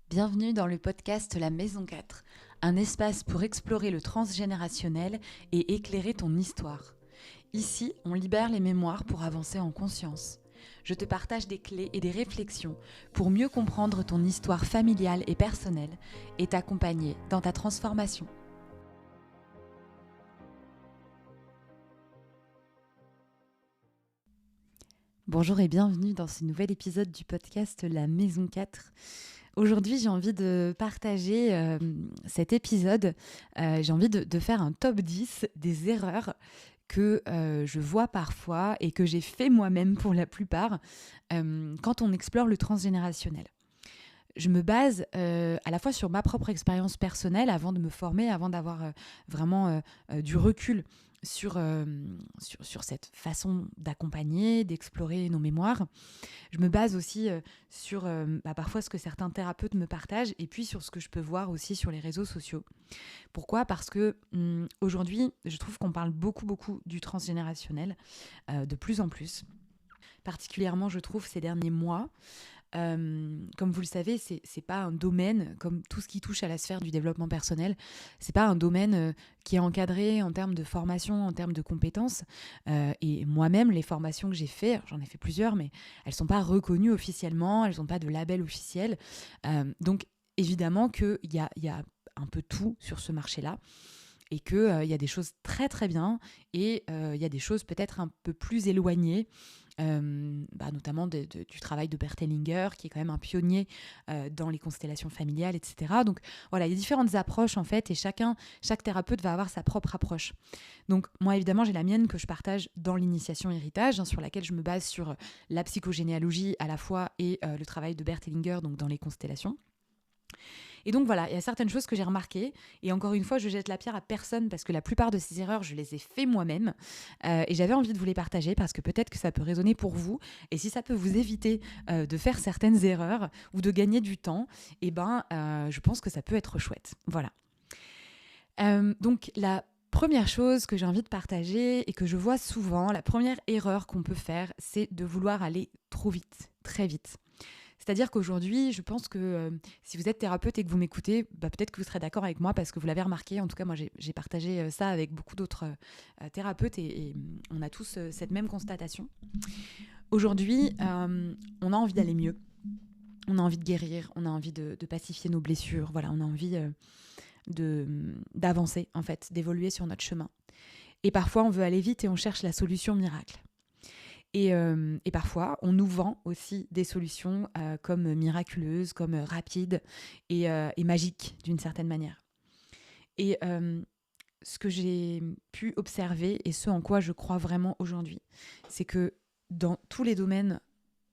Bienvenue dans le podcast La Maison 4, un espace pour explorer le transgénérationnel et éclairer ton histoire. Ici, on libère les mémoires pour avancer en conscience. Je te partage des clés et des réflexions pour mieux comprendre ton histoire familiale et personnelle et t'accompagner dans ta transformation. Bonjour et bienvenue dans ce nouvel épisode du podcast La Maison 4. Aujourd'hui, j'ai envie de partager cet épisode. J'ai envie de faire un top 10 des erreurs que je vois parfois et que j'ai fait moi-même pour la plupart quand on explore le transgénérationnel. Je me base à la fois sur ma propre expérience personnelle avant de me former, avant d'avoir vraiment du recul sur cette façon d'accompagner, d'explorer nos mémoires. Je me base aussi sur parfois ce que certains thérapeutes me partagent et puis sur ce que je peux voir aussi sur les réseaux sociaux. Pourquoi ? Parce que aujourd'hui, je trouve qu'on parle beaucoup du transgénérationnel, de plus en plus. Particulièrement, je trouve, ces derniers mois. Comme vous le savez, c'est pas un domaine, comme tout ce qui touche à la sphère du développement personnel, c'est pas un domaine qui est encadré en termes de formation, en termes de compétences. Et moi-même, les formations que j'ai faites, j'en ai fait plusieurs, mais elles sont pas reconnues officiellement, elles n'ont pas de label officiel. Donc, évidemment qu'il y a un peu tout sur ce marché-là. Et qu'il y a des choses très très bien et il y a des choses peut-être un peu plus éloignées, notamment du travail de Bert Hellinger, qui est quand même un pionnier dans les constellations familiales, etc. Donc voilà, il y a différentes approches en fait, et chaque thérapeute va avoir sa propre approche. Donc moi évidemment, j'ai la mienne que je partage dans l'initiation héritage, sur laquelle je me base sur la psychogénéalogie à la fois et le travail de Bert Hellinger, donc dans les constellations. Et donc voilà, il y a certaines choses que j'ai remarquées. Et encore une fois, je jette la pierre à personne parce que la plupart de ces erreurs, je les ai fait moi-même. Et j'avais envie de vous les partager parce que peut-être que ça peut résonner pour vous. Et si ça peut vous éviter de faire certaines erreurs ou de gagner du temps, je pense que ça peut être chouette. Voilà. Donc la première chose que j'ai envie de partager et que je vois souvent, la première erreur qu'on peut faire, c'est de vouloir aller trop vite, très vite. C'est-à-dire qu'aujourd'hui, je pense que si vous êtes thérapeute et que vous m'écoutez, peut-être que vous serez d'accord avec moi parce que vous l'avez remarqué. En tout cas, moi, j'ai partagé ça avec beaucoup d'autres thérapeutes et on a tous cette même constatation. Aujourd'hui, on a envie d'aller mieux. On a envie de guérir, on a envie de pacifier nos blessures. Voilà, on a envie d'avancer, en fait, d'évoluer sur notre chemin. Et parfois, on veut aller vite et on cherche la solution miracle. Et parfois, on nous vend aussi des solutions comme miraculeuses, comme rapides et magiques d'une certaine manière. Et ce que j'ai pu observer et ce en quoi je crois vraiment aujourd'hui, c'est que dans tous les domaines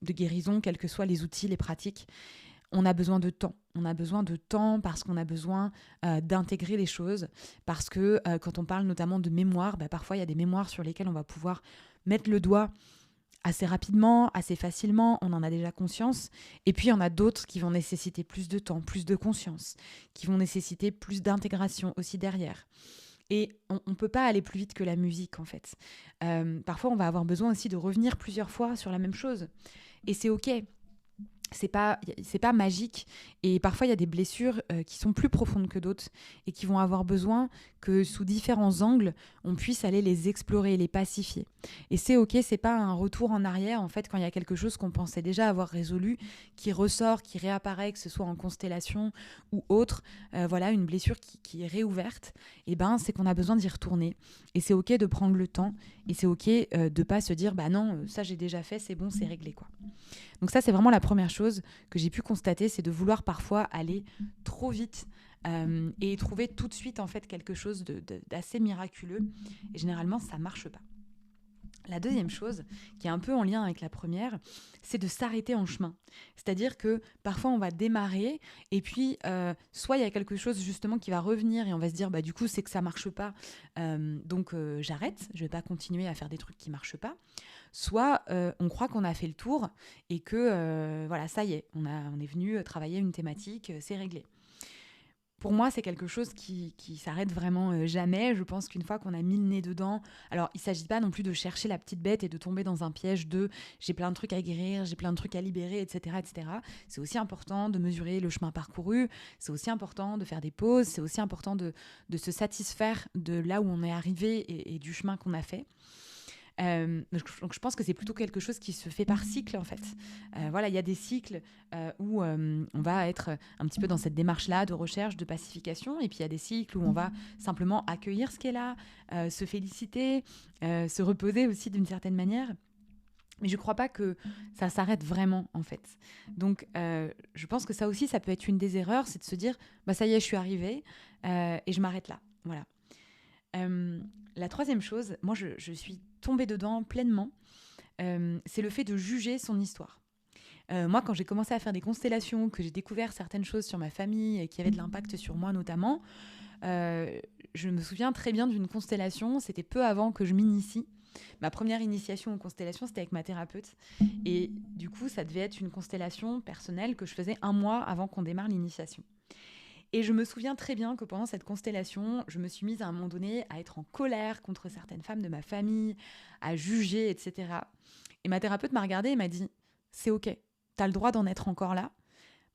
de guérison, quels que soient les outils, les pratiques, on a besoin de temps. On a besoin de temps parce qu'on a besoin d'intégrer les choses. Parce que quand on parle notamment de mémoire, parfois il y a des mémoires sur lesquelles on va pouvoir mettre le doigt assez rapidement, assez facilement, on en a déjà conscience. Et puis, il y en a d'autres qui vont nécessiter plus de temps, plus de conscience, qui vont nécessiter plus d'intégration aussi derrière. Et on ne peut pas aller plus vite que la musique, en fait. Parfois, on va avoir besoin aussi de revenir plusieurs fois sur la même chose. Et c'est OK. C'est pas magique, et parfois il y a des blessures qui sont plus profondes que d'autres et qui vont avoir besoin que sous différents angles on puisse aller les explorer, les pacifier. Et c'est ok, c'est pas un retour en arrière en fait quand il y a quelque chose qu'on pensait déjà avoir résolu qui ressort, qui réapparaît, que ce soit en constellation ou autre, une blessure qui est réouverte. Et c'est qu'on a besoin d'y retourner, et c'est ok de prendre le temps, et c'est ok de pas se dire non, ça j'ai déjà fait, c'est bon, c'est réglé quoi. Donc ça, c'est vraiment la première chose que j'ai pu constater, c'est de vouloir parfois aller trop vite et trouver tout de suite en fait quelque chose d'assez miraculeux. Et généralement, ça marche pas. La deuxième chose, qui est un peu en lien avec la première, c'est de s'arrêter en chemin. C'est-à-dire que parfois on va démarrer et puis soit il y a quelque chose justement qui va revenir et on va se dire du coup c'est que ça marche pas, donc j'arrête, je vais pas continuer à faire des trucs qui marchent pas. Soit on croit qu'on a fait le tour et que ça y est, on est venu travailler une thématique, c'est réglé. pour moi, c'est quelque chose qui s'arrête vraiment jamais. Je pense qu'une fois qu'on a mis le nez dedans, alors il ne s'agit pas non plus de chercher la petite bête et de tomber dans un piège de j'ai plein de trucs à guérir, j'ai plein de trucs à libérer, etc., etc. C'est aussi important de mesurer le chemin parcouru, c'est aussi important de faire des pauses, c'est aussi important de se satisfaire de là où on est arrivé et du chemin qu'on a fait. Donc je pense que c'est plutôt quelque chose qui se fait par cycle en fait. Voilà, il y a des cycles où on va être un petit peu dans cette démarche-là de recherche, de pacification, et puis il y a des cycles où on va simplement accueillir ce qui est là, se féliciter, se reposer aussi d'une certaine manière. Mais je ne crois pas que ça s'arrête vraiment, en fait. Donc, je pense que ça aussi, ça peut être une des erreurs, c'est de se dire, bah, ça y est, je suis arrivée et je m'arrête là. Voilà. La troisième chose, moi, je suis tombée dedans pleinement, c'est le fait de juger son histoire. Moi, quand j'ai commencé à faire des constellations, que j'ai découvert certaines choses sur ma famille et qui avaient de l'impact sur moi notamment, je me souviens très bien d'une constellation, c'était peu avant que je m'initie. Ma première initiation aux constellations, c'était avec ma thérapeute. Et du coup, ça devait être une constellation personnelle que je faisais 1 mois avant qu'on démarre l'initiation. Et je me souviens très bien que pendant cette constellation, je me suis mise à un moment donné à être en colère contre certaines femmes de ma famille, à juger, etc. Et ma thérapeute m'a regardée et m'a dit « C'est ok, t'as le droit d'en être encore là.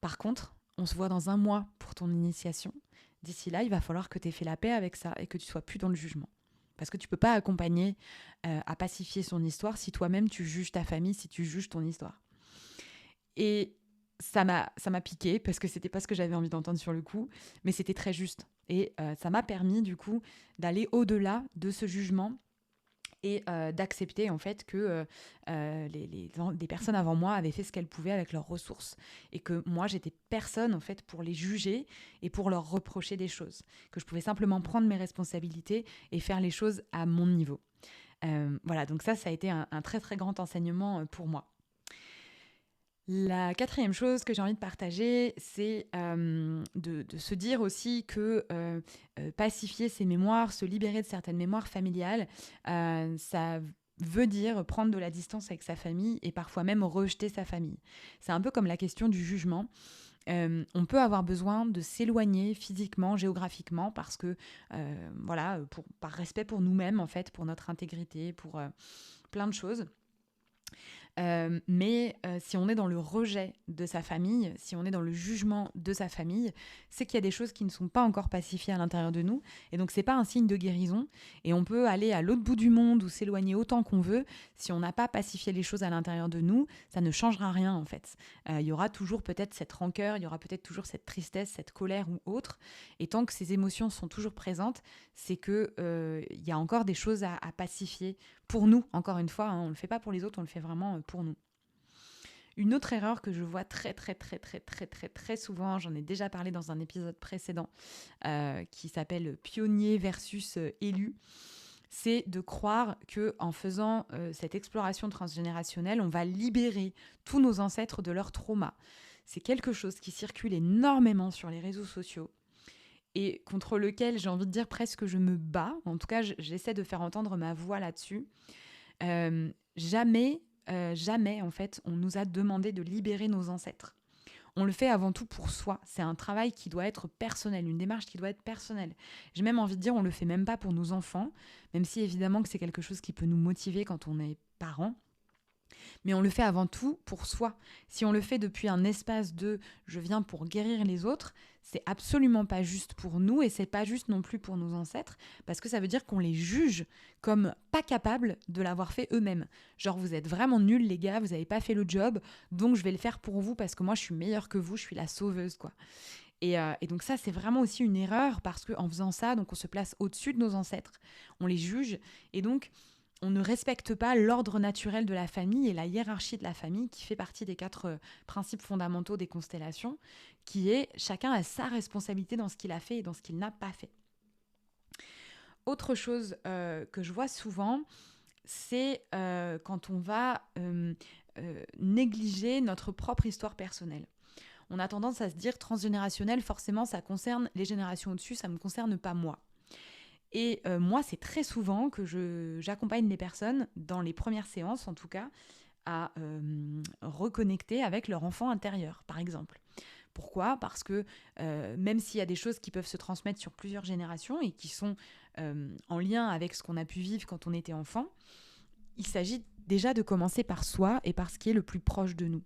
Par contre, on se voit dans 1 mois pour ton initiation. D'ici là, il va falloir que tu aies fait la paix avec ça et que tu sois plus dans le jugement. Parce que tu peux pas accompagner à pacifier son histoire si toi-même tu juges ta famille, si tu juges ton histoire. » Et ça m'a piqué parce que c'était pas ce que j'avais envie d'entendre sur le coup, mais c'était très juste. Et ça m'a permis du coup d'aller au-delà de ce jugement et d'accepter en fait que les personnes avant moi avaient fait ce qu'elles pouvaient avec leurs ressources et que moi j'étais personne en fait pour les juger et pour leur reprocher des choses, que je pouvais simplement prendre mes responsabilités et faire les choses à mon niveau. Voilà, donc ça a été un très très grand enseignement pour moi. La quatrième chose que j'ai envie de partager, c'est de se dire aussi que pacifier ses mémoires, se libérer de certaines mémoires familiales, ça veut dire prendre de la distance avec sa famille et parfois même rejeter sa famille. C'est un peu comme la question du jugement. On peut avoir besoin de s'éloigner physiquement, géographiquement, parce que, voilà, par respect pour nous-mêmes, en fait, pour notre intégrité, pour plein de choses. Mais si on est dans le rejet de sa famille, si on est dans le jugement de sa famille, c'est qu'il y a des choses qui ne sont pas encore pacifiées à l'intérieur de nous. Et donc, c'est pas un signe de guérison. Et on peut aller à l'autre bout du monde ou s'éloigner autant qu'on veut. Si on n'a pas pacifié les choses à l'intérieur de nous, ça ne changera rien, en fait. Il y aura toujours peut-être cette rancœur, il y aura peut-être toujours cette tristesse, cette colère ou autre. Et tant que ces émotions sont toujours présentes, c'est qu'il y a encore des choses à pacifier pour nous, encore une fois, on ne le fait pas pour les autres, on le fait vraiment pour nous. Une autre erreur que je vois très souvent, j'en ai déjà parlé dans un épisode précédent, qui s'appelle Pionnier versus élu, c'est de croire qu'en faisant cette exploration transgénérationnelle, on va libérer tous nos ancêtres de leur trauma. C'est quelque chose qui circule énormément sur les réseaux sociaux et contre lequel j'ai envie de dire presque je me bats. En tout cas, j'essaie de faire entendre ma voix là-dessus. Jamais, en fait, on nous a demandé de libérer nos ancêtres. On le fait avant tout pour soi. C'est un travail qui doit être personnel, une démarche qui doit être personnelle. J'ai même envie de dire, on le fait même pas pour nos enfants, même si évidemment que c'est quelque chose qui peut nous motiver quand on est parent. Mais on le fait avant tout pour soi. Si on le fait depuis un espace de « je viens pour guérir les autres », c'est absolument pas juste pour nous et c'est pas juste non plus pour nos ancêtres parce que ça veut dire qu'on les juge comme pas capables de l'avoir fait eux-mêmes. Genre vous êtes vraiment nuls les gars, vous n'avez pas fait le job, donc je vais le faire pour vous parce que moi je suis meilleure que vous, je suis la sauveuse quoi. Et donc ça, c'est vraiment aussi une erreur parce qu'en faisant ça, donc on se place au-dessus de nos ancêtres, on les juge et donc on ne respecte pas l'ordre naturel de la famille et la hiérarchie de la famille qui fait partie des 4 principes fondamentaux des constellations, qui est chacun a sa responsabilité dans ce qu'il a fait et dans ce qu'il n'a pas fait. Autre chose que je vois souvent, c'est quand on va négliger notre propre histoire personnelle. On a tendance à se dire transgénérationnel, forcément ça concerne les générations au-dessus, ça ne me concerne pas moi. Et moi, c'est très souvent que j'accompagne les personnes, dans les premières séances en tout cas, à reconnecter avec leur enfant intérieur, par exemple. Pourquoi ? Parce que même s'il y a des choses qui peuvent se transmettre sur plusieurs générations et qui sont en lien avec ce qu'on a pu vivre quand on était enfant, il s'agit déjà de commencer par soi et par ce qui est le plus proche de nous.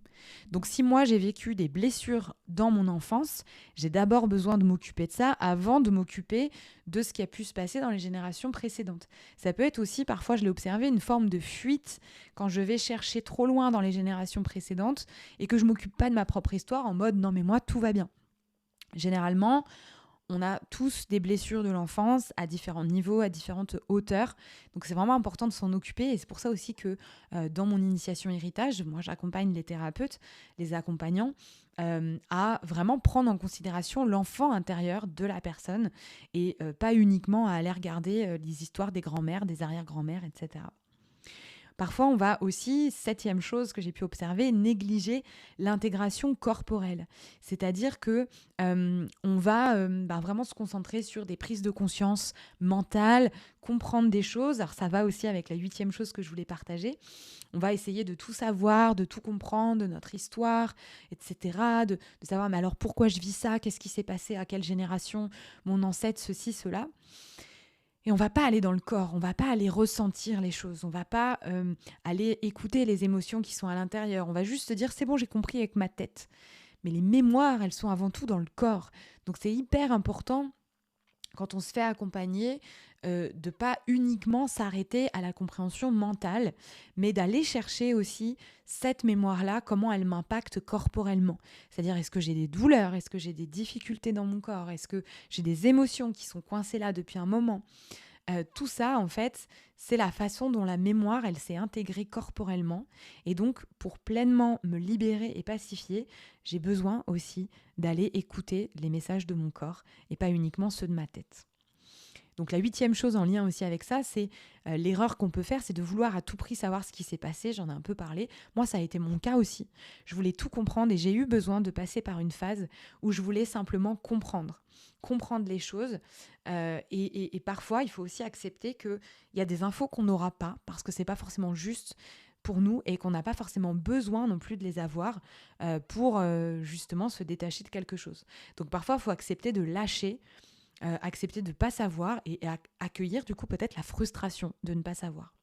Donc si moi j'ai vécu des blessures dans mon enfance, j'ai d'abord besoin de m'occuper de ça avant de m'occuper de ce qui a pu se passer dans les générations précédentes. Ça peut être aussi, parfois je l'ai observé, une forme de fuite quand je vais chercher trop loin dans les générations précédentes et que je ne m'occupe pas de ma propre histoire en mode non mais moi tout va bien. Généralement, on a tous des blessures de l'enfance à différents niveaux, à différentes hauteurs. Donc c'est vraiment important de s'en occuper. Et c'est pour ça aussi que dans mon initiation héritage, moi j'accompagne les thérapeutes, les accompagnants, à vraiment prendre en considération l'enfant intérieur de la personne et pas uniquement à aller regarder les histoires des grands-mères, des arrière-grands-mères, etc. Parfois, on va aussi, septième chose que j'ai pu observer, négliger l'intégration corporelle. C'est-à-dire que on va vraiment se concentrer sur des prises de conscience mentales, comprendre des choses. Alors ça va aussi avec la huitième chose que je voulais partager. On va essayer de tout savoir, de tout comprendre, de notre histoire, etc. De savoir, mais alors pourquoi je vis ça ? Qu'est-ce qui s'est passé ? À quelle génération ? Mon ancêtre, ceci, cela. Et on va pas aller dans le corps, on va pas aller ressentir les choses, on va pas aller écouter les émotions qui sont à l'intérieur. On va juste se dire c'est bon, j'ai compris avec ma tête. Mais les mémoires, elles sont avant tout dans le corps. Donc c'est hyper important quand on se fait accompagner de pas uniquement s'arrêter à la compréhension mentale, mais d'aller chercher aussi cette mémoire-là, comment elle m'impacte corporellement. C'est-à-dire, est-ce que j'ai des douleurs ? Est-ce que j'ai des difficultés dans mon corps ? Est-ce que j'ai des émotions qui sont coincées là depuis un moment ? Tout ça, en fait, c'est la façon dont la mémoire, elle s'est intégrée corporellement. Et donc, pour pleinement me libérer et pacifier, j'ai besoin aussi d'aller écouter les messages de mon corps et pas uniquement ceux de ma tête. Donc la huitième chose en lien aussi avec ça, c'est l'erreur qu'on peut faire, c'est de vouloir à tout prix savoir ce qui s'est passé. J'en ai un peu parlé. Moi, ça a été mon cas aussi. Je voulais tout comprendre et j'ai eu besoin de passer par une phase où je voulais simplement comprendre les choses. Et parfois, il faut aussi accepter qu'il y a des infos qu'on n'aura pas parce que c'est pas forcément juste pour nous et qu'on n'a pas forcément besoin non plus de les avoir pour justement se détacher de quelque chose. Donc parfois, il faut accepter de lâcher, accepter de ne pas savoir et accueillir du coup peut-être la frustration de ne pas savoir.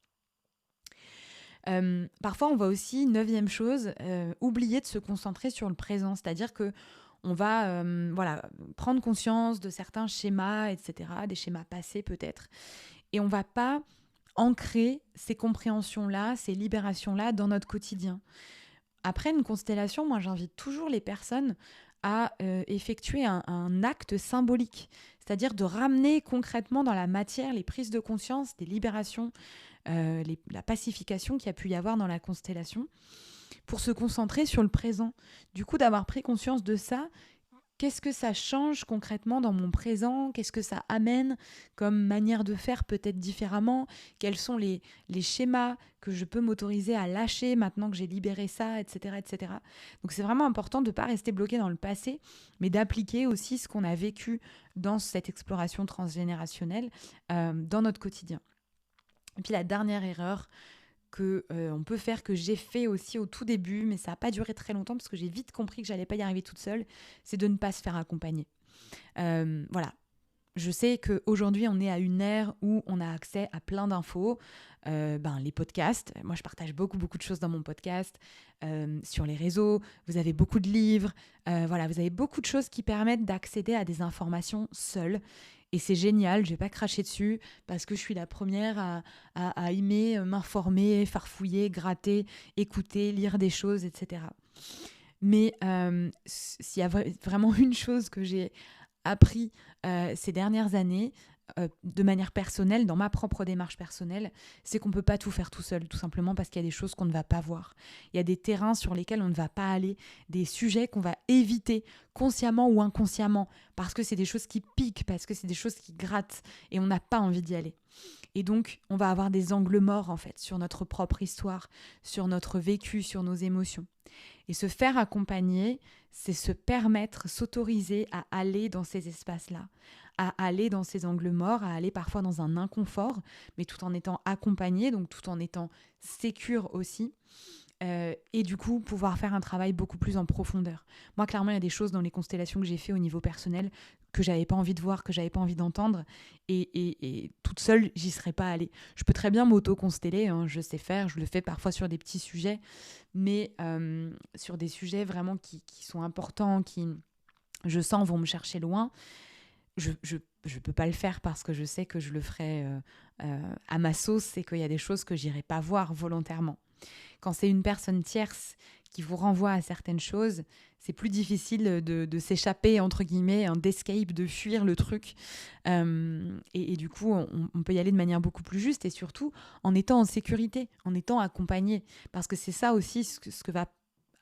Parfois, on va aussi, neuvième chose, oublier de se concentrer sur le présent, c'est-à-dire que on va prendre conscience de certains schémas, etc., des schémas passés peut-être, et on ne va pas ancrer ces compréhensions-là, ces libérations-là dans notre quotidien. Après une constellation, moi j'invite toujours les personnes à effectuer un acte symbolique, c'est-à-dire de ramener concrètement dans la matière les prises de conscience, des libérations, la pacification qu'il y a pu y avoir dans la constellation, pour se concentrer sur le présent. Du coup, d'avoir pris conscience de ça, qu'est-ce que ça change concrètement dans mon présent ? Qu'est-ce que ça amène comme manière de faire peut-être différemment ? Quels sont les schémas que je peux m'autoriser à lâcher maintenant que j'ai libéré ça, etc., etc. Donc c'est vraiment important de ne pas rester bloqué dans le passé, mais d'appliquer aussi ce qu'on a vécu dans cette exploration transgénérationnelle dans notre quotidien. Et puis la dernière erreur qu'on peut faire, que j'ai fait aussi au tout début, mais ça n'a pas duré très longtemps parce que j'ai vite compris que j'allais pas y arriver toute seule, c'est de ne pas se faire accompagner. Voilà. Je sais qu'aujourd'hui, on est à une ère où on a accès à plein d'infos. Les podcasts, moi je partage beaucoup de choses dans mon podcast, sur les réseaux, vous avez beaucoup de livres, vous avez beaucoup de choses qui permettent d'accéder à des informations seules. Et c'est génial, je vais pas cracher dessus parce que je suis la première à aimer m'informer, farfouiller, gratter, écouter, lire des choses, etc. Mais s'il y a vraiment une chose que j'ai appris ces dernières années, de manière personnelle, dans ma propre démarche personnelle, c'est qu'on ne peut pas tout faire tout seul, tout simplement parce qu'il y a des choses qu'on ne va pas voir. Il y a des terrains sur lesquels on ne va pas aller, des sujets qu'on va éviter consciemment ou inconsciemment, parce que c'est des choses qui piquent, parce que c'est des choses qui grattent, et on n'a pas envie d'y aller. Et donc, on va avoir des angles morts, en fait, sur notre propre histoire, sur notre vécu, sur nos émotions. Et se faire accompagner, c'est se permettre, s'autoriser à aller dans ces espaces-là, à aller dans ces angles morts, à aller parfois dans un inconfort, mais tout en étant accompagné, donc tout en étant sécure aussi, et du coup pouvoir faire un travail beaucoup plus en profondeur. Moi, clairement, il y a des choses dans les constellations que j'ai fait au niveau personnel que j'avais pas envie de voir, que j'avais pas envie d'entendre, et toute seule, j'y serais pas allée. Je peux très bien m'auto-consteller, hein, je sais faire, je le fais parfois sur des petits sujets, mais sur des sujets vraiment qui sont importants, qui, je sens, vont me chercher loin, je peux pas le faire parce que je sais que je le ferai à ma sauce et qu'il y a des choses que j'irai pas voir volontairement. Quand c'est une personne tierce qui vous renvoie à certaines choses, c'est plus difficile de s'échapper, entre guillemets, d'escape, de fuir le truc. Et du coup, on peut y aller de manière beaucoup plus juste et surtout en étant en sécurité, en étant accompagné. Parce que c'est ça aussi ce que va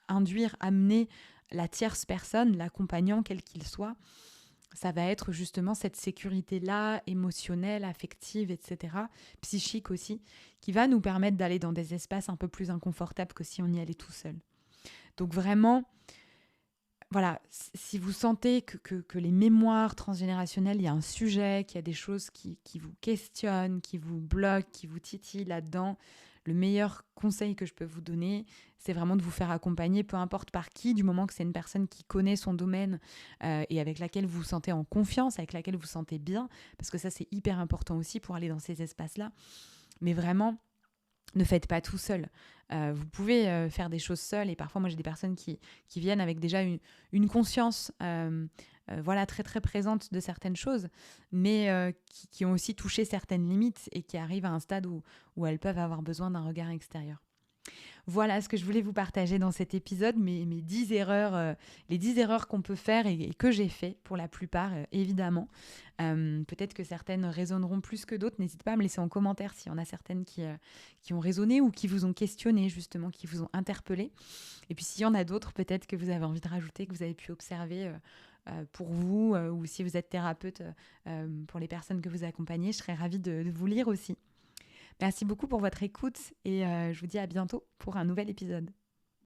induire, amener la tierce personne, l'accompagnant, quel qu'il soit. Ça va être justement cette sécurité-là, émotionnelle, affective, etc., psychique aussi, qui va nous permettre d'aller dans des espaces un peu plus inconfortables que si on y allait tout seul. Donc vraiment, voilà, si vous sentez que les mémoires transgénérationnelles, il y a un sujet, qu'il y a des choses qui vous questionnent, qui vous bloquent, qui vous titillent là-dedans, le meilleur conseil que je peux vous donner, c'est vraiment de vous faire accompagner, peu importe par qui, du moment que c'est une personne qui connaît son domaine et avec laquelle vous vous sentez en confiance, avec laquelle vous vous sentez bien, parce que ça, c'est hyper important aussi pour aller dans ces espaces-là. Mais vraiment, ne faites pas tout seul. Vous pouvez faire des choses seul, et parfois, moi, j'ai des personnes qui viennent avec déjà une conscience voilà, très, très présente de certaines choses, mais qui ont aussi touché certaines limites et qui arrivent à un stade où elles peuvent avoir besoin d'un regard extérieur. Voilà ce que je voulais vous partager dans cet épisode, mes 10 erreurs, les 10 erreurs qu'on peut faire et que j'ai fait pour la plupart, évidemment. Peut-être que certaines résonneront plus que d'autres. N'hésitez pas à me laisser en commentaire s'il y en a certaines qui ont résonné ou qui vous ont questionné, justement, qui vous ont interpellé. Et puis s'il y en a d'autres, peut-être que vous avez envie de rajouter, que vous avez pu observer pour vous, ou si vous êtes thérapeute, pour les personnes que vous accompagnez, je serais ravie de vous lire aussi. Merci beaucoup pour votre écoute et je vous dis à bientôt pour un nouvel épisode.